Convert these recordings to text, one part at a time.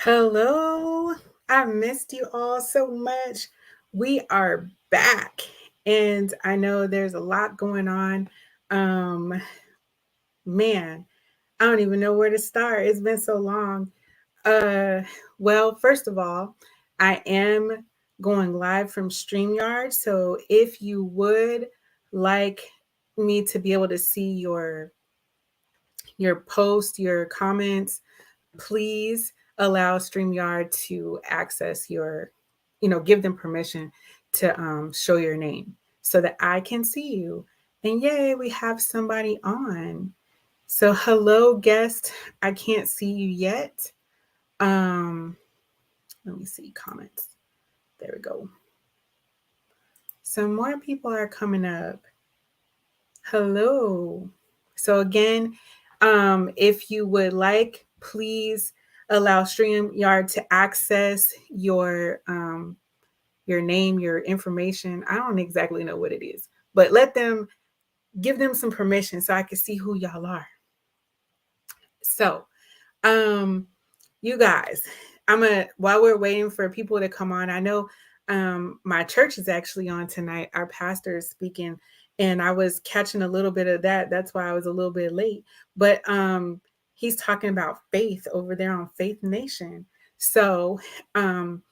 Hello. I missed you all so much. We are back, and I know there's a lot going on. Um, Man, I don't even know where to start. It's been so long. Uh, well, first of all, I am going live from StreamYard. So if you would like me to be able to see your post, your comments, please allow StreamYard to access give them permission to show your name so that I can see you. And yay, we have somebody on. So, hello, guest. I can't see you yet. Um, Let me see comments. There we go. Some more people are coming up. Hello. So again, if you would like, please allow StreamYard to access your name, your information. I don't exactly know what it is, but give them some permission so I can see who y'all are. So, um, you guys, while we're waiting for people to come on, I know my church is actually on tonight. Our pastor is speaking, and I was catching a little bit of that. That's why I was a little bit late. But he's talking about faith over there on Faith Nation. So um,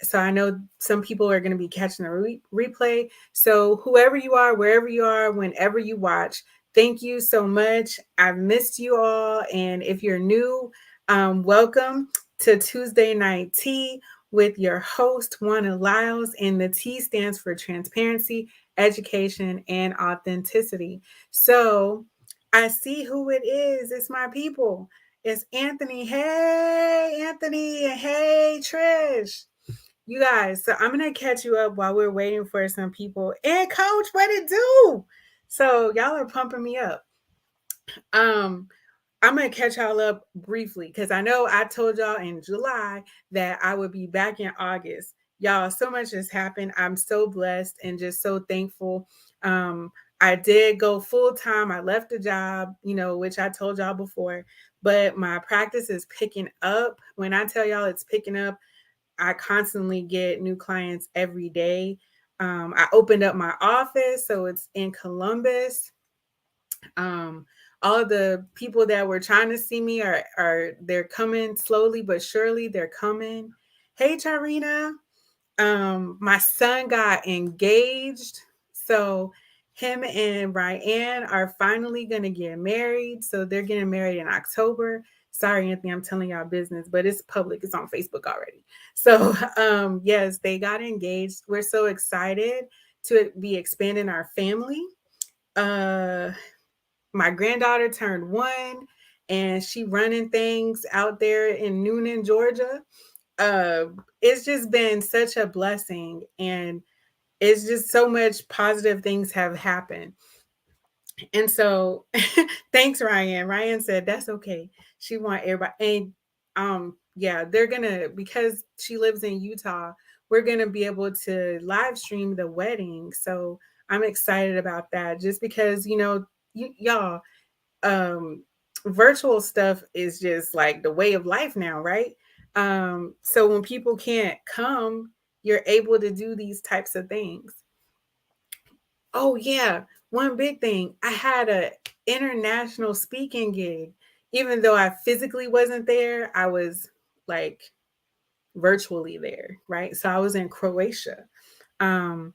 so I know some people are going to be catching the replay. So whoever you are, wherever you are, whenever you watch, thank you so much. I've missed you all. And if you're new, welcome to Tuesday Night Tea with your host, Juana Lyles. And the T stands for transparency, education, and authenticity. So I see who it is. It's my people. It's Anthony. Hey, Anthony. Hey, Trish. You guys, so I'm gonna catch you up while we're waiting for some people. And coach, what it do? So y'all are pumping me up. Um, I'm gonna catch y'all up briefly because I know I told y'all in July that I would be back in August. Y'all, so much has happened. I'm so blessed and just so thankful. Um, I did go full time. I left the job, which I told y'all before, but my practice is picking up. When I tell y'all it's picking up, I constantly get new clients every day. I opened up my office, so it's in Columbus. Um, all of the people that were trying to see me are they're coming slowly but surely. They're coming. Hey, Tarina. My son got engaged, so him and Ryan are finally gonna get married. So they're getting married in October. Sorry, Anthony, I'm telling y'all business, but it's public. It's on Facebook already. So yes, they got engaged. We're so excited to be expanding our family. Uh, my granddaughter turned 1, and she running things out there in Noonan, Georgia. uh it's just been such a blessing, and it's just so much positive things have happened. And so thanks, Ryan said that's okay. She want everybody. And yeah, they're gonna, because she lives in Utah, we're gonna be able to live stream the wedding. So I'm excited about that, just because y'all, um virtual stuff is just like the way of life now, right? So when people can't come, you're able to do these types of things. Oh yeah, one big thing, I had a international speaking gig. Even though I physically wasn't there, I was like virtually there, right? So I was in Croatia. um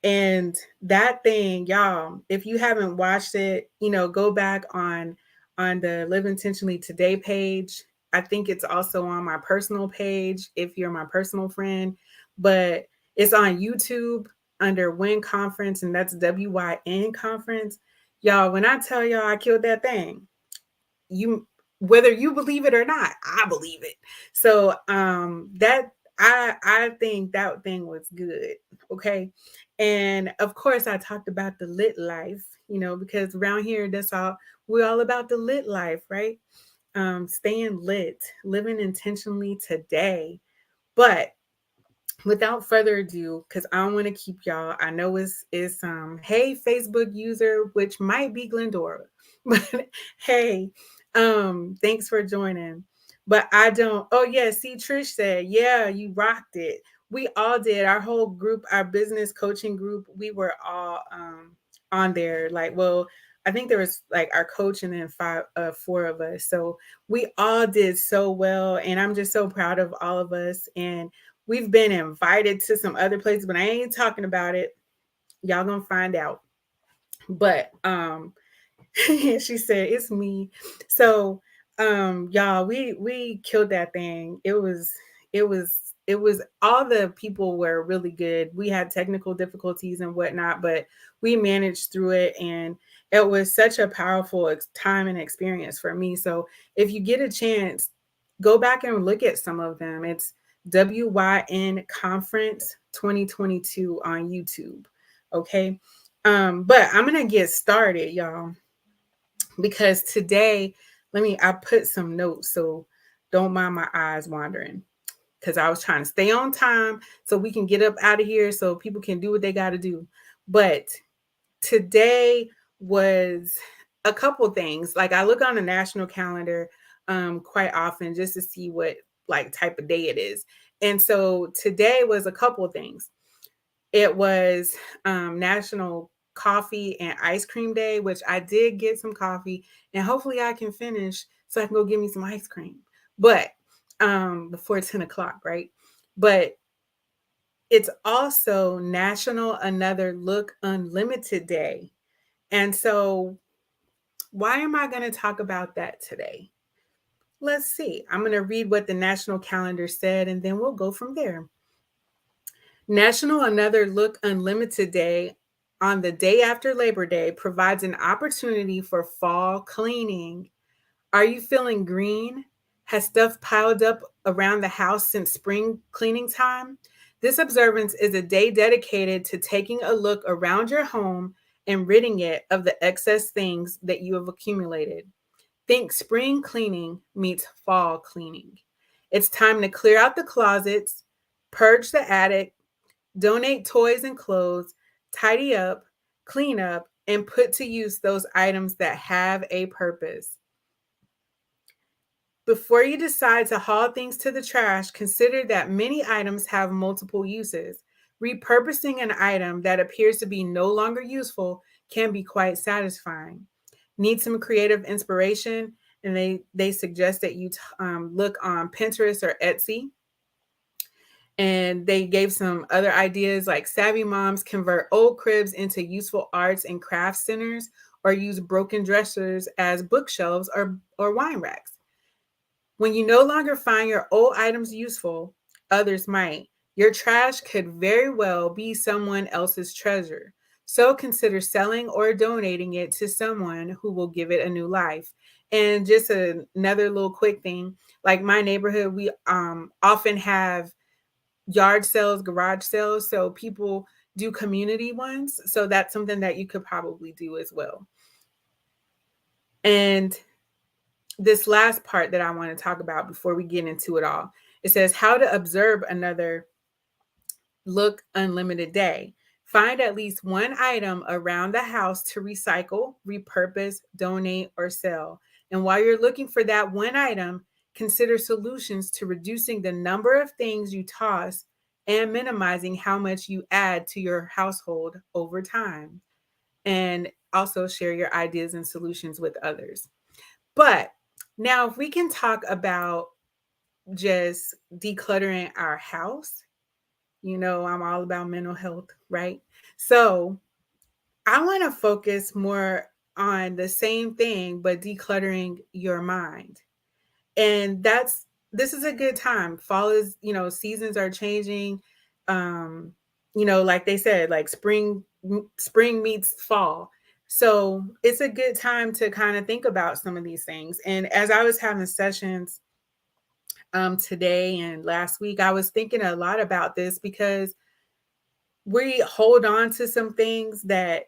and that thing, y'all, if you haven't watched it, go back on the Live Intentionally Today page. I think it's also on my personal page if you're my personal friend, but it's on YouTube under Win Conference, and that's WYN Conference. Y'all, when I tell y'all I killed that thing, you, whether you believe it or not, I believe it. So that I think that thing was good. Okay. And of course I talked about the lit life, because around here, that's all, we're all about the lit life, right? Staying lit, living intentionally today. But without further ado, because I don't want to keep y'all, I know it's hey Facebook user, which might be Glendora, but hey, thanks for joining. But I don't. Oh yeah, see, Trish said, yeah, you rocked it. We all did. Our whole group, our business coaching group, we were all on there. Like, well, I think there was like our coach and then four of us. So we all did so well, and I'm just so proud of all of us. And we've been invited to some other places, but I ain't talking about it. Y'all gonna find out. But she said it's me. So y'all, we killed that thing. It was all the people were really good. We had technical difficulties and whatnot, but we managed through it, and it was such a powerful time and experience for me. So if you get a chance, go back and look at some of them. It's WYN Conference 2022 on YouTube. Okay. But I'm gonna get started, y'all, because today, I put some notes, so don't mind my eyes wandering, because I was trying to stay on time so we can get up out of here so people can do what they got to do. But today was a couple things. Like, I look on the national calendar quite often just to see what like type of day it is. And so today was a couple of things. It was National Coffee and Ice Cream Day, which I did get some coffee, and hopefully I can finish so I can go get me some ice cream. But before 10 o'clock, right? But it's also National Another Look Unlimited Day. And so, why am I going to talk about that today? Let's see. I'm going to read what the national calendar said, and then we'll go from there. National Another Look Unlimited Day, on the day after Labor Day, provides an opportunity for fall cleaning. Are you feeling green? Has stuff piled up around the house since spring cleaning time? This observance is a day dedicated to taking a look around your home and ridding it of the excess things that you have accumulated. Think spring cleaning meets fall cleaning. It's time to clear out the closets, purge the attic, donate toys and clothes, tidy up, clean up, and put to use those items that have a purpose. Before you decide to haul things to the trash, consider that many items have multiple uses. Repurposing an item that appears to be no longer useful can be quite satisfying. Need some creative inspiration? And they suggest that you look on Pinterest or Etsy. And they gave some other ideas, like savvy moms convert old cribs into useful arts and crafts centers, or use broken dressers as bookshelves or wine racks. When you no longer find your old items useful, others might. Your trash could very well be someone else's treasure. So consider selling or donating it to someone who will give it a new life. And just another little quick thing, like my neighborhood, we often have yard sales, garage sales. So people do community ones. So that's something that you could probably do as well. And this last part that I want to talk about before we get into it all, it says how to observe another look unlimited day. Find at least one item around the house to recycle, repurpose, donate, or sell. And while you're looking for that one item, consider solutions to reducing the number of things you toss and minimizing how much you add to your household over time. And also share your ideas and solutions with others. But now, if we can talk about just decluttering our house, I'm all about mental health, right? So I want to focus more on the same thing, but decluttering your mind. And this is a good time. Fall is, seasons are changing. Um, like they said, like spring meets fall. So it's a good time to kind of think about some of these things. And as I was having sessions today and last week, I was thinking a lot about this because we hold on to some things that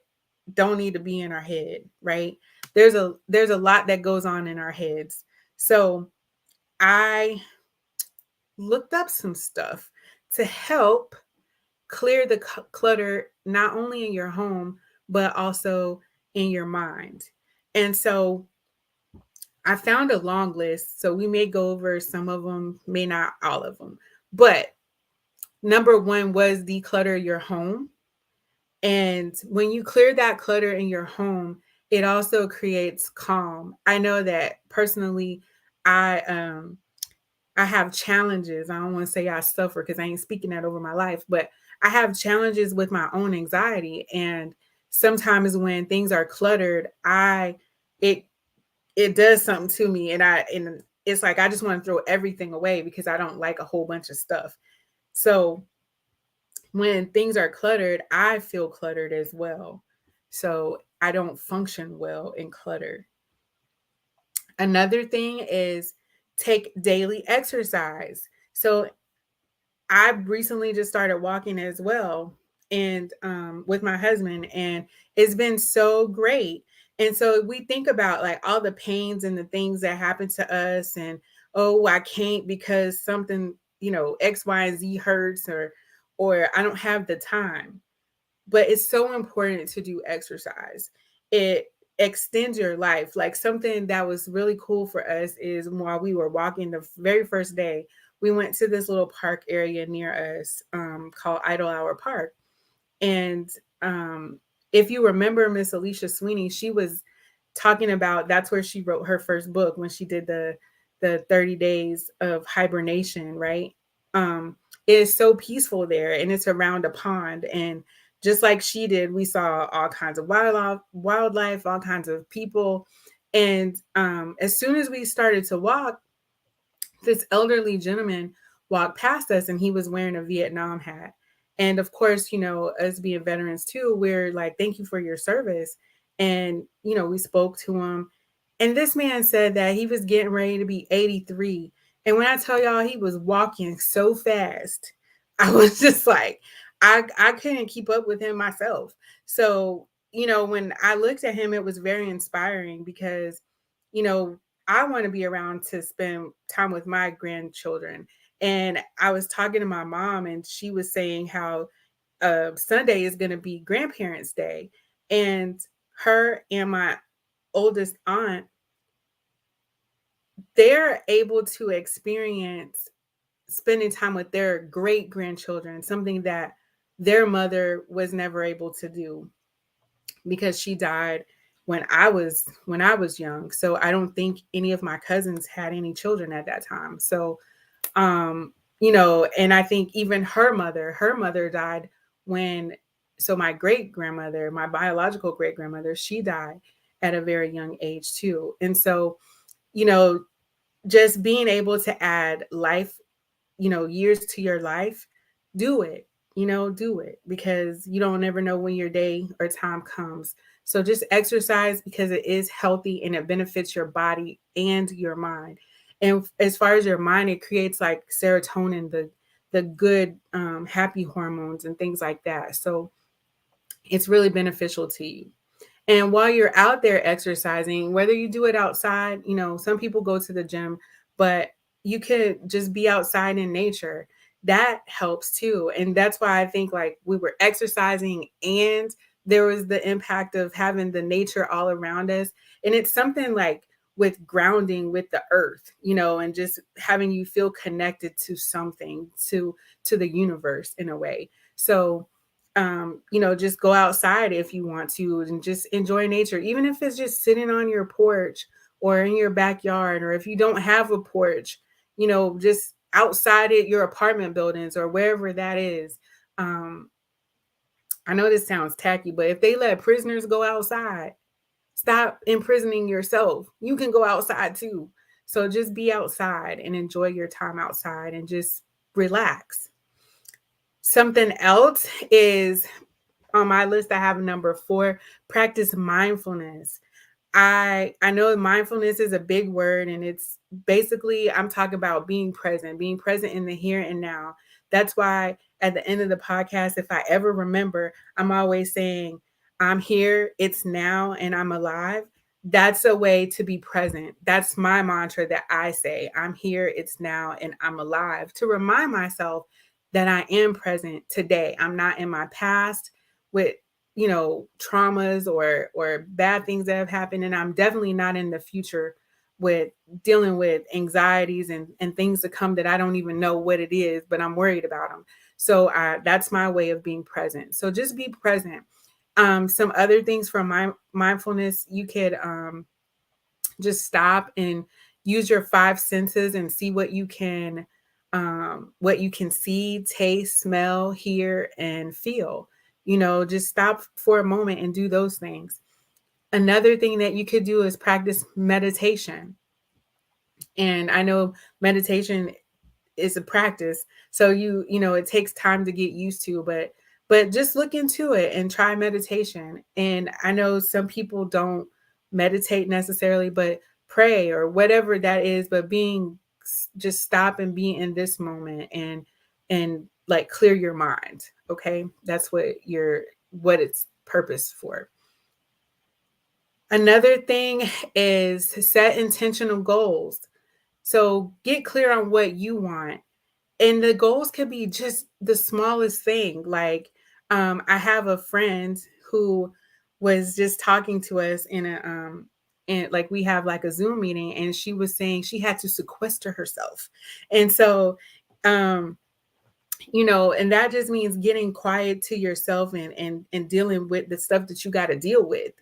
don't need to be in our head, right? There's a lot that goes on in our heads. So I looked up some stuff to help clear the clutter, not only in your home, but also in your mind. And so I found a long list, so we may go over some of them, may not all of them. But number one was declutter your home. And when you clear that clutter in your home, it also creates calm. I know that personally, I I have challenges. I don't want to say I suffer because I ain't speaking that over my life, but I have challenges with my own anxiety. And sometimes when things are cluttered, it it does something to me, and it's like I just want to throw everything away because I don't like a whole bunch of stuff. So when things are cluttered, I feel cluttered as well. So I don't function well in clutter. Another thing is take daily exercise. So I recently just started walking as well, and with my husband, and it's been so great. And so we think about like all the pains and the things that happen to us, and oh, I can't because something, X, Y, and Z hurts, or I don't have the time. But it's so important to do exercise. It extends your life. Like something that was really cool for us is while we were walking the very first day, we went to this little park area near us called Idle Hour Park. And if you remember Miss Alicia Sweeney, she was talking about that's where she wrote her first book when she did the 30 days of hibernation, right? It is so peaceful there, and it's around a pond. And just like she did, we saw all kinds of wildlife, all kinds of people. And as soon as we started to walk, this elderly gentleman walked past us, and he was wearing a Vietnam hat. And of course, us being veterans too, we're like, thank you for your service. And, we spoke to him. And this man said that he was getting ready to be 83. And when I tell y'all he was walking so fast, I was just like, I couldn't keep up with him myself. So, when I looked at him, it was very inspiring because, you know, I want to be around to spend time with my grandchildren. And I was talking to my mom, and she was saying how Sunday is going to be Grandparents' Day. And her and my oldest aunt, they're able to experience spending time with their great grandchildren, something that their mother was never able to do because she died when I was young. So I don't think any of my cousins had any children at that time. So and I think even her mother died when so my great grandmother, my biological great grandmother, she died at a very young age too. And so, you know, just being able to add life, years to your life, do it, do it because you don't ever know when your day or time comes. So just exercise because it is healthy and it benefits your body and your mind. And as far as your mind, it creates like serotonin, the good happy hormones and things like that. So it's really beneficial to you. And while you're out there exercising, whether you do it outside, some people go to the gym, but you could just be outside in nature. That helps too. And that's why I think like we were exercising and there was the impact of having the nature all around us. And it's something like with grounding with the earth, and just having you feel connected to something, to the universe in a way. So just go outside if you want to and just enjoy nature, even if it's just sitting on your porch or in your backyard, or if you don't have a porch, just outside at your apartment buildings or wherever that is. I know this sounds tacky, but if they let prisoners go outside, stop imprisoning yourself. You can go outside too. So just be outside and enjoy your time outside and just relax. Something else is on my list. I have number 4, practice mindfulness. I know mindfulness is a big word, and it's basically I'm talking about being present in the here and now. That's why at the end of the podcast, if I ever remember, I'm always saying, I'm here, it's now, and I'm alive. That's a way to be present. That's my mantra that I say. I'm here, it's now, and I'm alive, to remind myself that I am present today. I'm not in my past with traumas or bad things that have happened, and I'm definitely not in the future with dealing with anxieties and things to come that I don't even know what it is, but I'm worried about them. So that's my way of being present. So just be present. Some other things from my mindfulness, you could just stop and use your five senses and see what you can see, taste, smell, hear, and feel. Just stop for a moment and do those things. Another thing that you could do is practice meditation. And I know meditation is a practice, so it takes time to get used to, but just look into it and try meditation. And I know some people don't meditate necessarily, but pray or whatever that is, but just stop and be in this moment and like clear your mind. Okay, that's what it's purpose for. Another thing is to set intentional goals. So get clear on what you want. And the goals could be just the smallest thing. Like, I have a friend who was just talking to us and like we have like a Zoom meeting, and she was saying she had to sequester herself. And so, um, and that just means getting quiet to yourself and dealing with the stuff that you got to deal with,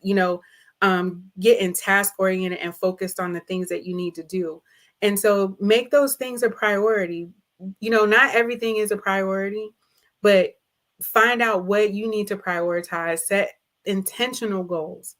getting task oriented and focused on the things that you need to do. And so make those things a priority. Not everything is a priority, but find out what you need to prioritize, set intentional goals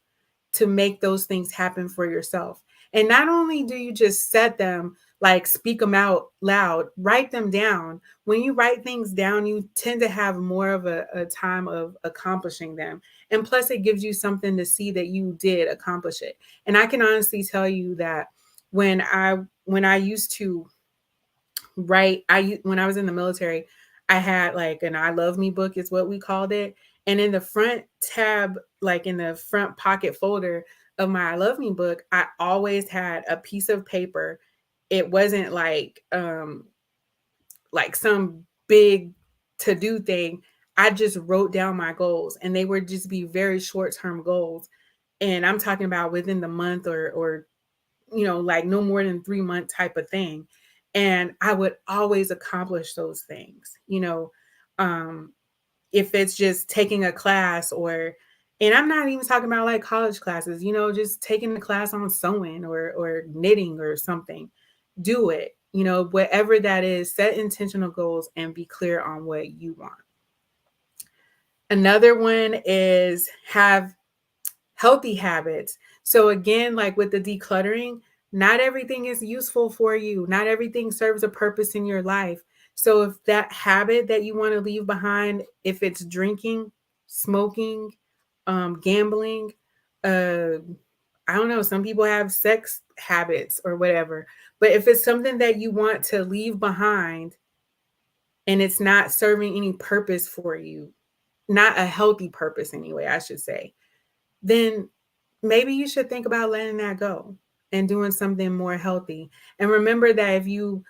to make those things happen for yourself. And not only do you just set them, like speak them out loud, write them down. When you write things down, you tend to have more of a time of accomplishing them. And plus, it gives you something to see that you did accomplish it. And I can honestly tell you that when I used to write, when I was in the military, I had like an I Love Me book is what we called it. And in the front tab, like in the front pocket folder of my I Love Me book, I always had a piece of paper. It wasn't like some big to-do thing. I just wrote down my goals, and they would just be very short-term goals. And I'm talking about within the month or like no more than 3 month type of thing. And I would always accomplish those things, um, if it's just taking a class and I'm not even talking about like college classes, just taking a class on sewing or knitting or something. Do it, whatever that is, set intentional goals and be clear on what you want. Another one is have healthy habits. So again, like with the decluttering, not everything is useful for you. Not everything serves a purpose in your life. So if that habit that you want to leave behind, if it's drinking, smoking, gambling, uh, I don't know, some people have sex habits or whatever. But if it's something that you want to leave behind and it's not serving any purpose for you, not a healthy purpose anyway, I should say, then maybe you should think about letting that go and doing something more healthy. And remember that if you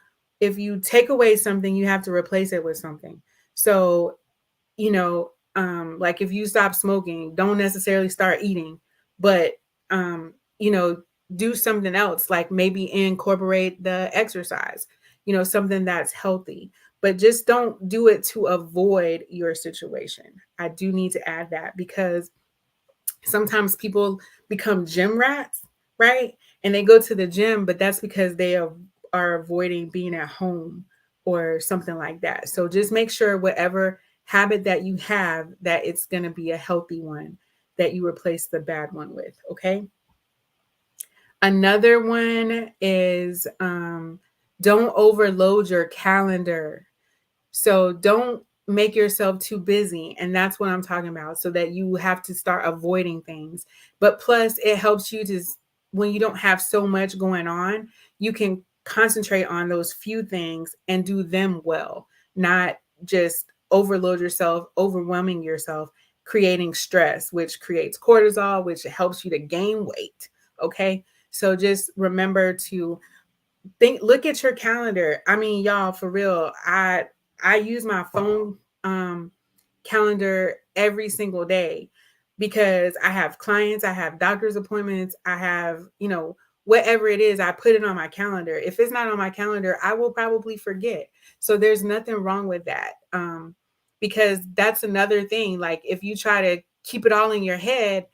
take away something, you have to replace it with something. So, like if you stop smoking, don't necessarily start eating, but um, you know, do something else, like maybe incorporate the exercise, something that's healthy. But just don't do it to avoid your situation. I do need to add that because sometimes people become gym rats, right? And they go to the gym, but that's because they are avoiding being at home or something like that. So just make sure whatever habit that you have, that it's going to be a healthy one that you replace the bad one with. Okay. Another one is don't overload your calendar. So don't make yourself too busy. And that's what I'm talking about. So that you have to start avoiding things. But plus, it helps you to, when you don't have so much going on, you can concentrate on those few things and do them well, not just overload yourself, overwhelming yourself, creating stress, which creates cortisol, which helps you to gain weight. Okay. So just remember to look at your calendar. I mean, y'all, for real, I use my phone calendar every single day because I have clients, I have doctor's appointments, I have, whatever it is, I put it on my calendar. If it's not on my calendar, I will probably forget. So there's nothing wrong with that. Because that's another thing. Like if you try to keep it all in your head,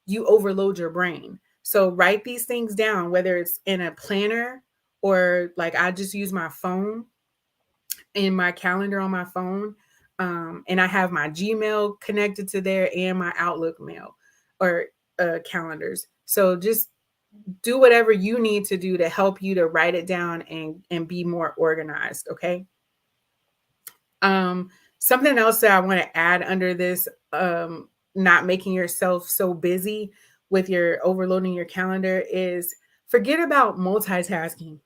you overload your brain. So write these things down, whether it's in a planner or like I just use my phone in my calendar on my phone. And I have my Gmail connected to there and my Outlook mail or calendars. So just do whatever you need to do to help you to write it down and be more organized. Okay. Something else that I want to add under this, not making yourself so busy with your overloading your calendar, is forget about multitasking.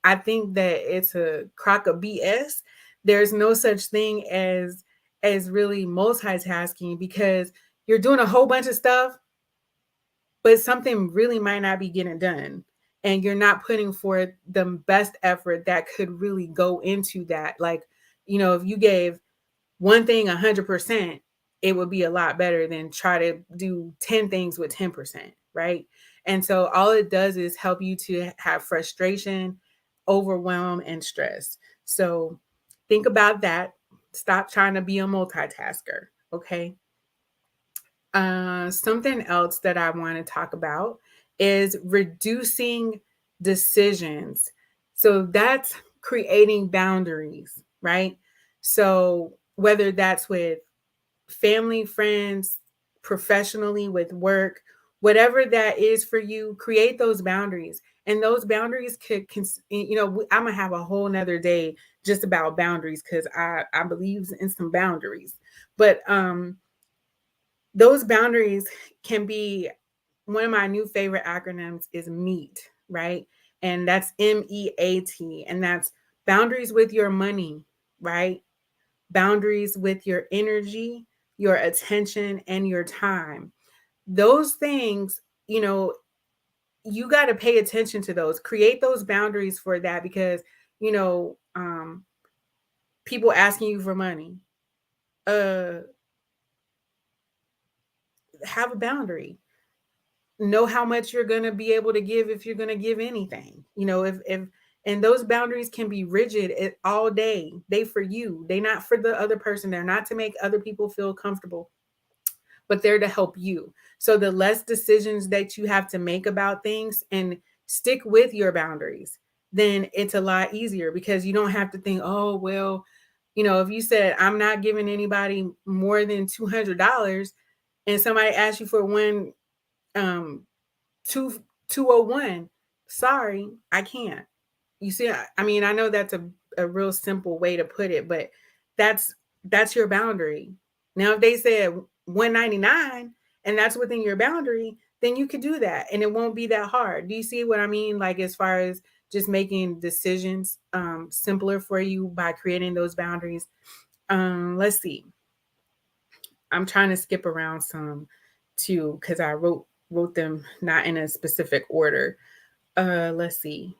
I think that it's a crock of BS. There's no such thing as really multitasking, because you're doing a whole bunch of stuff, but something really might not be getting done. And you're not putting forth the best effort that could really go into that. Like, if you gave one thing 100%, it would be a lot better than try to do 10 things with 10%, right? And so all it does is help you to have frustration, overwhelm, and stress. So think about that. Stop trying to be a multitasker, okay? Something else that I want to talk about is reducing decisions. So that's creating boundaries, right? So whether that's with family, friends, professionally, with work, whatever that is for you, create those boundaries. And those boundaries I'm gonna have a whole nother day just about boundaries, because I believe in some boundaries. But those boundaries can be, one of my new favorite acronyms is MEAT, right? And that's MEAT. And that's boundaries with your money, right? Boundaries with your energy, your attention, and your time. Those things, you got to pay attention to those. Create those boundaries for that, because, people asking you for money, uh, have a boundary. Know how much you're going to be able to give, if you're going to give anything. If and those boundaries can be rigid all day. They for you. They not for the other person. They're not to make other people feel comfortable, but they're to help you. So the less decisions that you have to make about things and stick with your boundaries, then it's a lot easier, because you don't have to think, oh, well, if you said, I'm not giving anybody more than $200, and somebody asks you for one, two 201, sorry, I can't. You see, I mean, I know that's a real simple way to put it, but that's your boundary. Now if they said 199 and that's within your boundary, then you could do that and it won't be that hard. Do you see what I mean? Like, as far as just making decisions simpler for you by creating those boundaries. Let's see, I'm trying to skip around some too, because I wrote them not in a specific order. Let's see.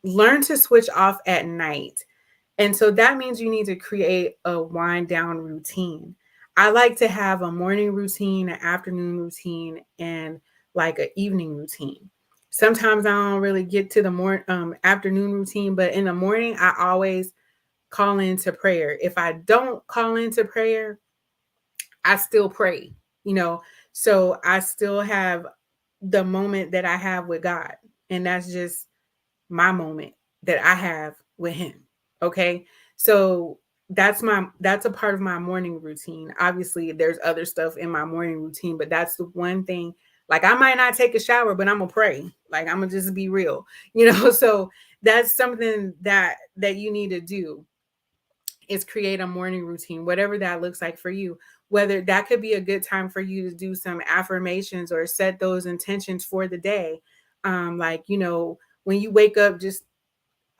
Learn to switch off at night. And so that means you need to create a wind down routine. I like to have a morning routine, an afternoon routine, and like an evening routine. Sometimes I don't really get to the afternoon routine, but in the morning I always call into prayer. If I don't call into prayer, I still pray, you know. So I still have the moment that I have with God. And that's just my moment that I have with him. Okay. So that's a part of my morning routine. Obviously, there's other stuff in my morning routine, but that's the one thing. Like, I might not take a shower, but I'm gonna pray. Like, I'm gonna just be real, you know. So that's something that you need to do, is create a morning routine, whatever that looks like for you. Whether that could be a good time for you to do some affirmations or set those intentions for the day. Like, when you wake up, just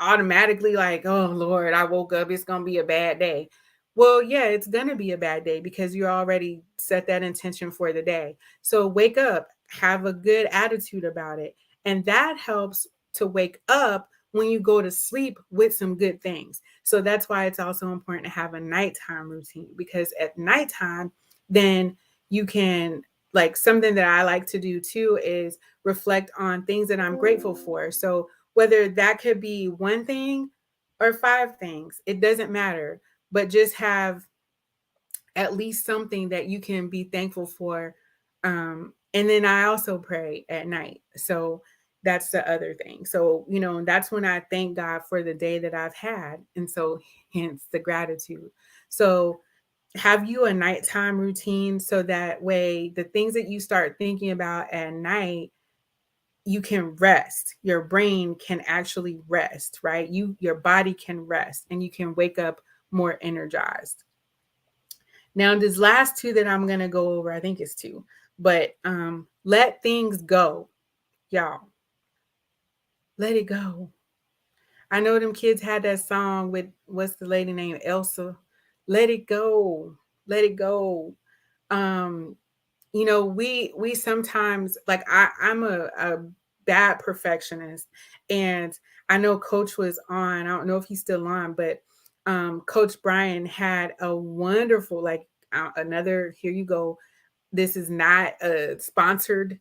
automatically like, oh Lord, I woke up, it's gonna be a bad day. Well, yeah, it's gonna be a bad day because you already set that intention for the day. So wake up, have a good attitude about it. And that helps to wake up when you go to sleep with some good things. So that's why it's also important to have a nighttime routine, because at nighttime, then you can like something that I like to do too is reflect on things that I'm grateful for. So whether that could be one thing or five things, it doesn't matter, but just have at least something that you can be thankful for. And then I also pray at night. So that's the other thing. So, that's when I thank God for the day that I've had. And so hence the gratitude. So have you a nighttime routine so that way the things that you start thinking about at night, you can rest. Your brain can actually rest, right? Your body can rest and you can wake up more energized. Now, this last two that I'm going to go over, I think it's two, but let things go, y'all. Let it go. I know them kids had that song with, what's the lady name? Elsa. Let it go. Let it go. Um, we sometimes, like, I'm a bad perfectionist, and I know Coach was on. I don't know if he's still on, but Coach Brian had a wonderful, like, another, here you go. This is not sponsored.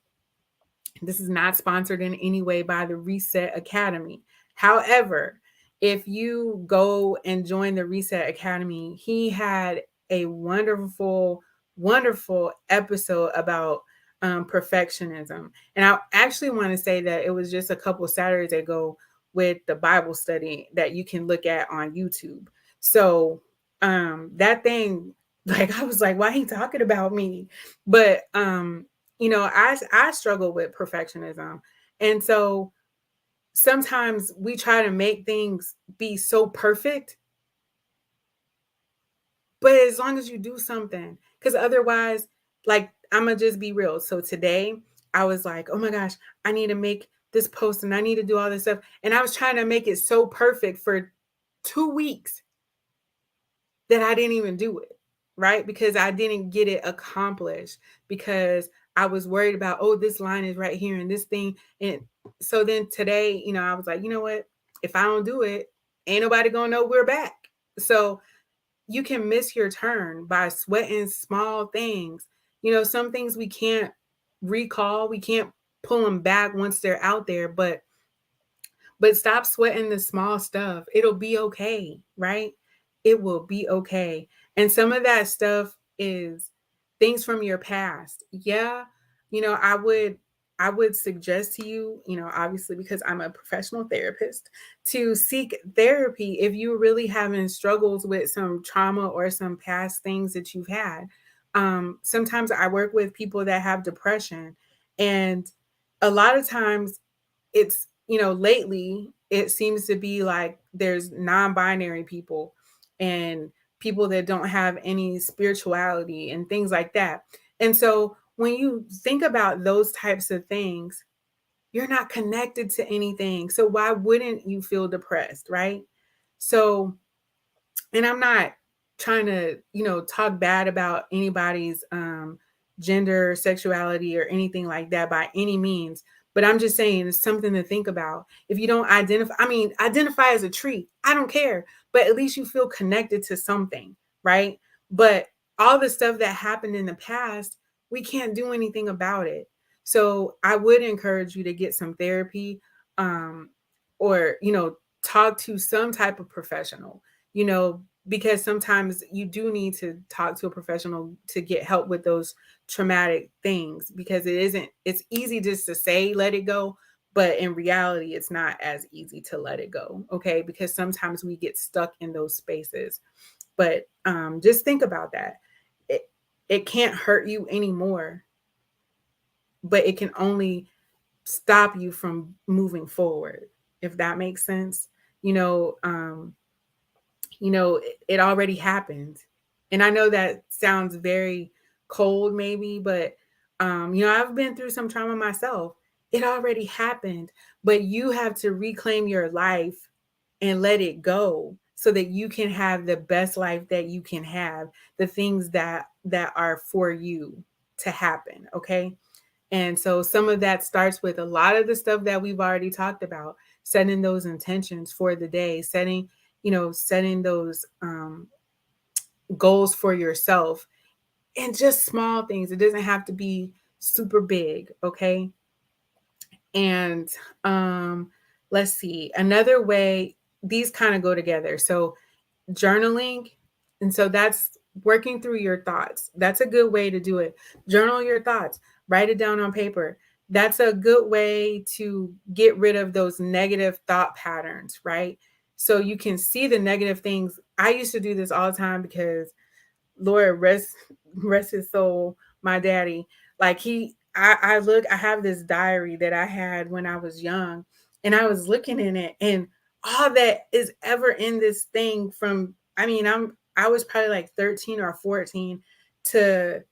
This is not sponsored in any way by the Reset Academy. However, if you go and join the Reset Academy, he had a wonderful, wonderful episode about perfectionism. And I actually want to say that it was just a couple Saturdays ago with the Bible study that you can look at on YouTube. So that thing, like, I was like, why he talking about me? But I struggle with perfectionism. And so sometimes we try to make things be so perfect, but as long as you do something, because otherwise, like, I'm gonna just be real. So today I was like, oh my gosh, I need to make this post and I need to do all this stuff. And I was trying to make it so perfect for 2 weeks that I didn't even do it, right? Because I didn't get it accomplished because I was worried about, oh, this line is right here and this thing. And so then today, I was like, you know what? If I don't do it, ain't nobody gonna know we're back. So you can miss your turn by sweating small things. Some things we can't recall, we can't pull them back once they're out there, but stop sweating the small stuff. It'll be okay, right? It will be okay. And some of that stuff is things from your past. Yeah, I would suggest to you, obviously because I'm a professional therapist, to seek therapy if you're really having struggles with some trauma or some past things that you've had. Sometimes I work with people that have depression, and a lot of times it's, lately it seems to be like there's non-binary people and people that don't have any spirituality and things like that. And so when you think about those types of things, you're not connected to anything. So why wouldn't you feel depressed, right? So, and I'm not trying to, talk bad about anybody's gender, sexuality, or anything like that by any means. But I'm just saying it's something to think about. If you don't identify as a tree, I don't care. But at least you feel connected to something, right? But all the stuff that happened in the past, we can't do anything about it. So I would encourage you to get some therapy, or, talk to some type of professional, because sometimes you do need to talk to a professional to get help with those traumatic things, because it's easy just to say let it go, but in reality it's not as easy to let it go, okay? Because sometimes we get stuck in those spaces. But just think about that. It can't hurt you anymore, but it can only stop you from moving forward, if that makes sense. you know um it already happened. And I know that sounds very cold maybe, but I've been through some trauma myself. It already happened, but you have to reclaim your life and let it go so that you can have the best life that you can have, the things that are for you to happen, okay? And so some of that starts with a lot of the stuff that we've already talked about, setting those intentions for the day, setting those goals for yourself. and just small things. It doesn't have to be super big, okay? And let's see, another way, these kind of go together. So journaling, and so that's working through your thoughts. That's a good way to do it. Journal your thoughts, write it down on paper. That's a good way to get rid of those negative thought patterns, right? So you can see the negative things. I used to do this all the time because Lord rest his soul, my daddy. Like I look, I have this diary that I had when I was young, and I was looking in it, and all that is ever in this thing from, I mean, I was probably like 13 or 14 to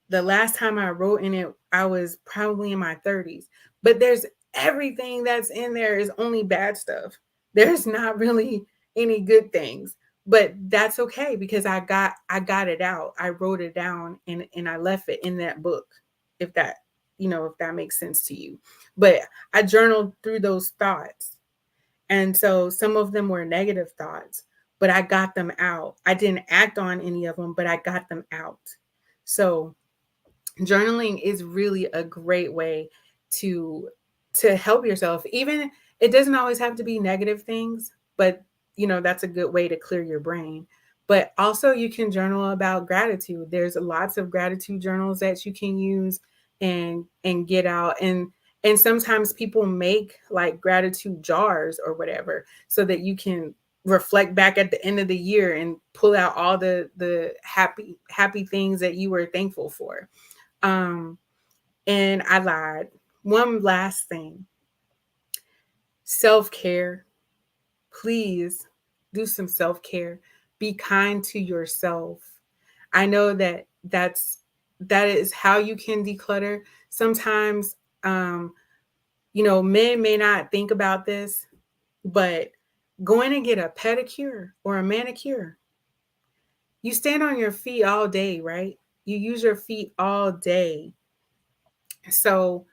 the last time I wrote in it, I was probably in my 30s. But there's everything that's in there is only bad stuff. There's not really any good things. But that's okay because I got it out. I wrote it down and I left it in that book. If that, if that makes sense to you. But I journaled through those thoughts. And so some of them were negative thoughts, but I got them out. I didn't act on any of them, but I got them out. So journaling is really a great way to help yourself. Even it doesn't always have to be negative things, but that's a good way to clear your brain. But also you can journal about gratitude. There's lots of gratitude journals that you can use and get out, and sometimes people make like gratitude jars or whatever so that you can reflect back at the end of the year and pull out all the happy things that you were thankful for. um, and I lied. One last thing, self care. Please do some self care. Be kind to yourself. I know that is how you can declutter. Sometimes, men may not think about this, but going to get a pedicure or a manicure, you stand on your feet all day, right? You use your feet all day. So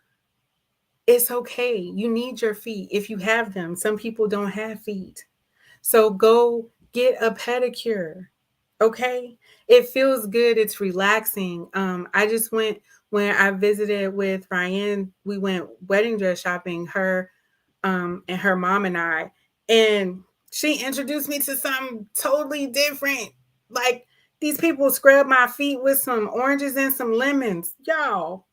it's okay. You need your feet if you have them. Some people don't have feet. So go get a pedicure. Okay? It feels good. It's relaxing. I just went when I visited with Ryan, we went wedding dress shopping, her and her mom and I. And she introduced me to something totally different. Like these people scrub my feet with some oranges and some lemons. Y'all,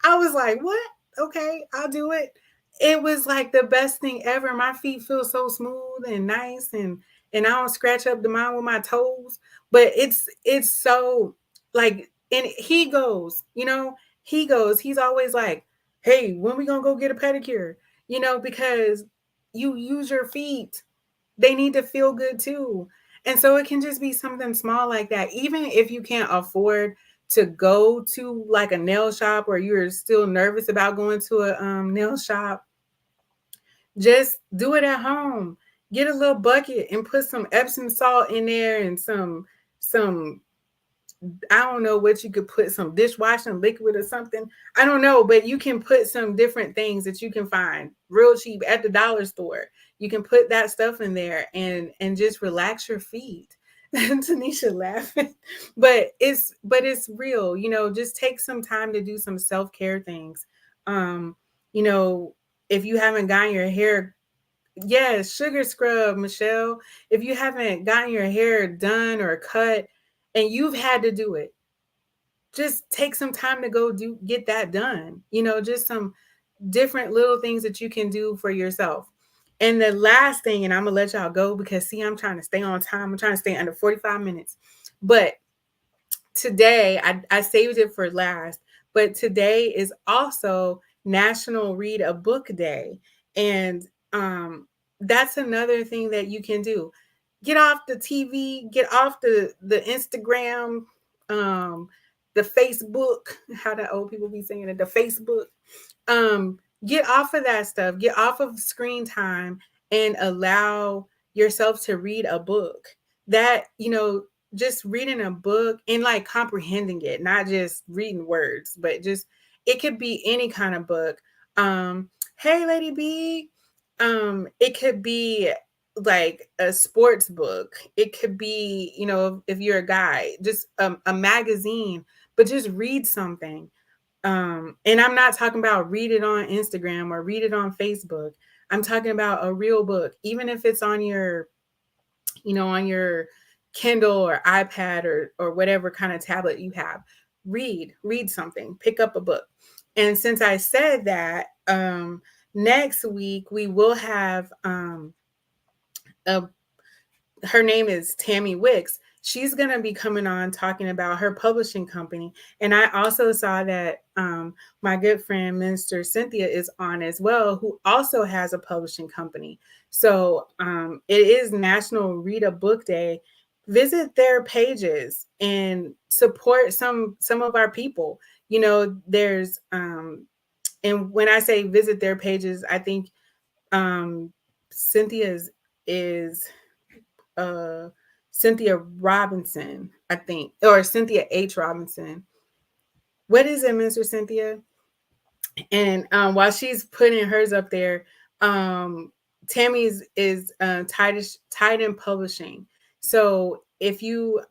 I was like, what? Okay, I'll do it. It was like the best thing ever. My feet feel so smooth and nice, and I don't scratch up the mine with my toes. But it's so like, and he's always like, hey, when we gonna go get a pedicure? Because you use your feet. They need to feel good too. And so it can just be something small like that. Even if you can't afford to go to like a nail shop, or you're still nervous about going to a nail shop, just do it at home. Get a little bucket and put some Epsom salt in there and some I don't know what you could put, some dishwashing liquid or something. I don't know, but you can put some different things that you can find real cheap at the dollar store. You can put that stuff in there and just relax your feet. Tanisha laughing, but it's real. Just take some time to do some self-care things. You know, if you haven't gotten your hair, yes, sugar scrub, Michelle. If you haven't gotten your hair done or cut and you've had to do it, just take some time to go get that done. Just some different little things that you can do for yourself. And the last thing, and I'm gonna let y'all go because see, I'm trying to stay on time. I'm trying to stay under 45 minutes. But today, I saved it for last, but today is also National Read a Book Day. And that's another thing that you can do. Get off the TV, get off the Instagram, um, the Facebook, how the old people be saying it, the Facebook. Get off of that stuff, get off of screen time, and allow yourself to read a book. That, just reading a book and like comprehending it, not just reading words, but just, it could be any kind of book. Hey Lady B, it could be like a sports book. It could be, if you're a guy, just a magazine, but just read something. And I'm not talking about read it on Instagram or read it on Facebook. I'm talking about a real book, even if it's on your, on your Kindle or iPad or whatever kind of tablet you have. Read something, pick up a book. And since I said that, next week we will have a her name is Tammy Wicks. She's going to be coming on talking about her publishing company. And I also saw that my good friend, Minister Cynthia, is on as well, who also has a publishing company. So it is National Read a Book Day. Visit their pages and support some of our people. There's and when I say visit their pages, I think Cynthia's is uh Cynthia Robinson, I think, or Cynthia H. Robinson. What is it, Mr. Cynthia? And while she's putting hers up there, Tammy's is Titan Publishing. So if you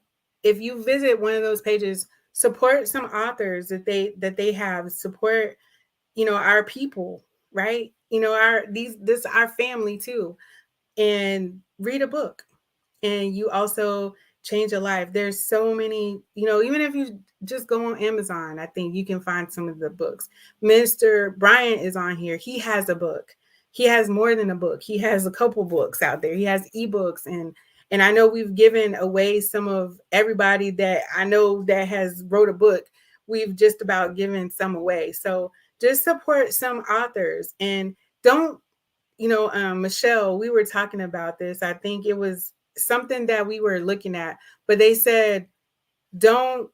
visit one of those pages, support some authors that they have. Support, our people, right? This our family too, and read a book. And you also change your life. There's so many, even if you just go on Amazon, I think you can find some of the books. Mr. Brian is on here. He has a book. He has more than a book. He has a couple books out there. He has ebooks, and I know we've given away some of everybody that I know that has wrote a book. We've just about given some away. So just support some authors, and don't, Michelle, we were talking about this. I think it was something that we were looking at, but they said, don't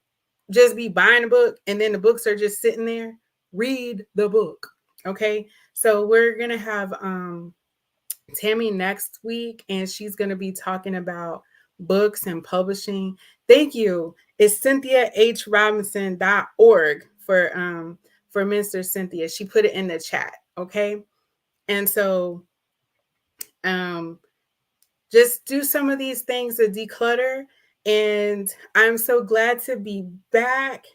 just be buying a book and then the books are just sitting there. Read the book. Okay. So we're going to have Tammy next week, and she's going to be talking about books and publishing. Thank you. It's CynthiaHRobinson.org for Mr. Cynthia. She put it in the chat. Okay. And so just do some of these things to declutter. And I'm so glad to be back.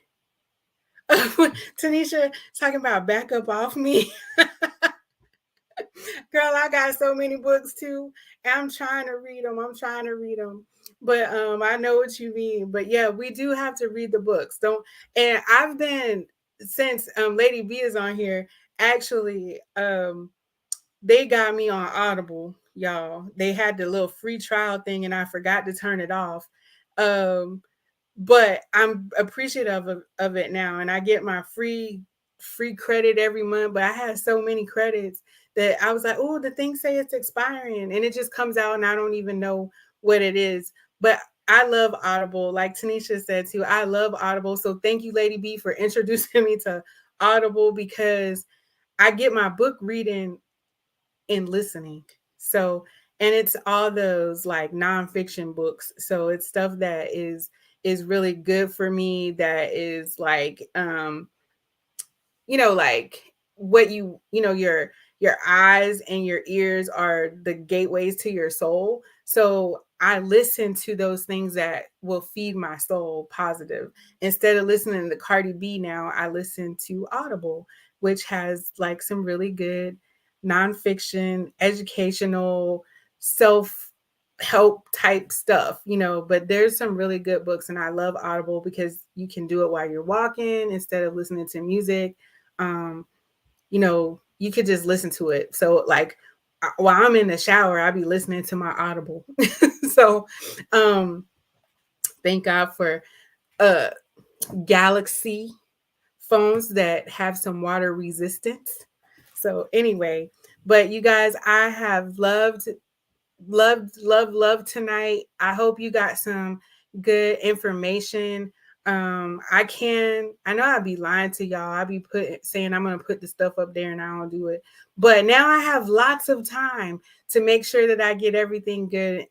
Tanisha talking about back up off me. Girl, I got so many books too. I'm trying to read them. But I know what you mean. But yeah, we do have to read the books. Don't. And I've been, since Lady B is on here, actually they got me on Audible, y'all. They had the little free trial thing and I forgot to turn it off. But I'm appreciative of it now, and I get my free credit every month. But I had so many credits that I was like, oh, the thing say it's expiring, and it just comes out and I don't even know what it is. But I love Audible. Like Tanisha said too, I love Audible. So thank you, Lady B, for introducing me to Audible, because I get my book reading in listening. So, and it's all those like nonfiction books. So it's stuff that is really good for me. That is like, like what your eyes and your ears are the gateways to your soul. So I listen to those things that will feed my soul positive. Instead of listening to Cardi B now, I listen to Audible, which has like some really good nonfiction, educational, self-help type stuff, but there's some really good books, and I love Audible because you can do it while you're walking instead of listening to music. You could just listen to it. So like while I'm in the shower, I'll be listening to my Audible. So thank God for Galaxy phones that have some water resistance. So anyway, but you guys, I have loved tonight. I hope you got some good information. I know I'd be lying to y'all. I'd be saying I'm gonna put the stuff up there and I don't do it. But now I have lots of time to make sure that I get everything good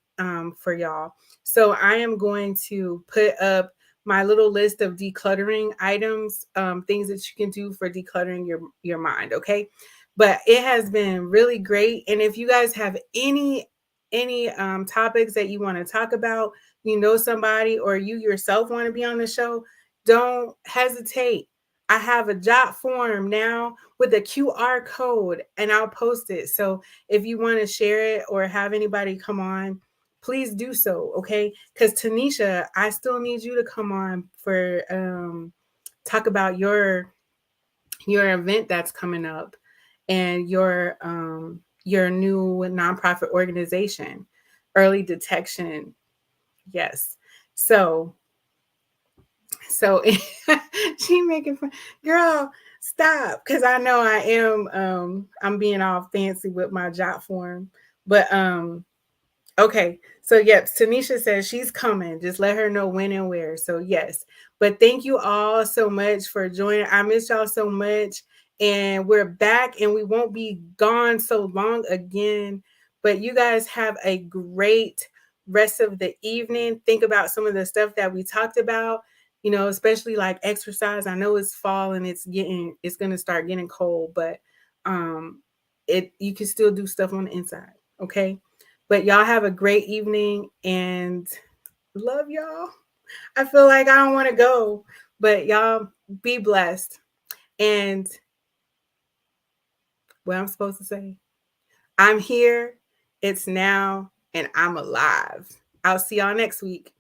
for y'all. So I am going to put up my little list of decluttering items, things that you can do for decluttering your mind. Okay. But it has been really great. And if you guys have any any topics that you want to talk about, you know somebody, or you yourself want to be on the show, don't hesitate. I have a jot form now with a QR code, and I'll post it. So if you want to share it or have anybody come on, please do so, okay? Because Tanisha, I still need you to come on for talk about your event that's coming up and your new nonprofit organization, early detection. Yes. So she making fun. Girl, stop. Cause I know I am I'm being all fancy with my job form. But okay. So, yep, Tanisha says she's coming. Just let her know when and where. So, yes. But thank you all so much for joining. I miss y'all so much. And we're back and we won't be gone so long again. But you guys have a great rest of the evening. Think about some of the stuff that we talked about, especially like exercise. I know it's fall and it's going to start getting cold, but um you can still do stuff on the inside. Okay. But y'all have a great evening and love y'all. I feel like I don't want to go, but y'all be blessed. And what I'm supposed to say, I'm here, it's now, and I'm alive. I'll see y'all next week.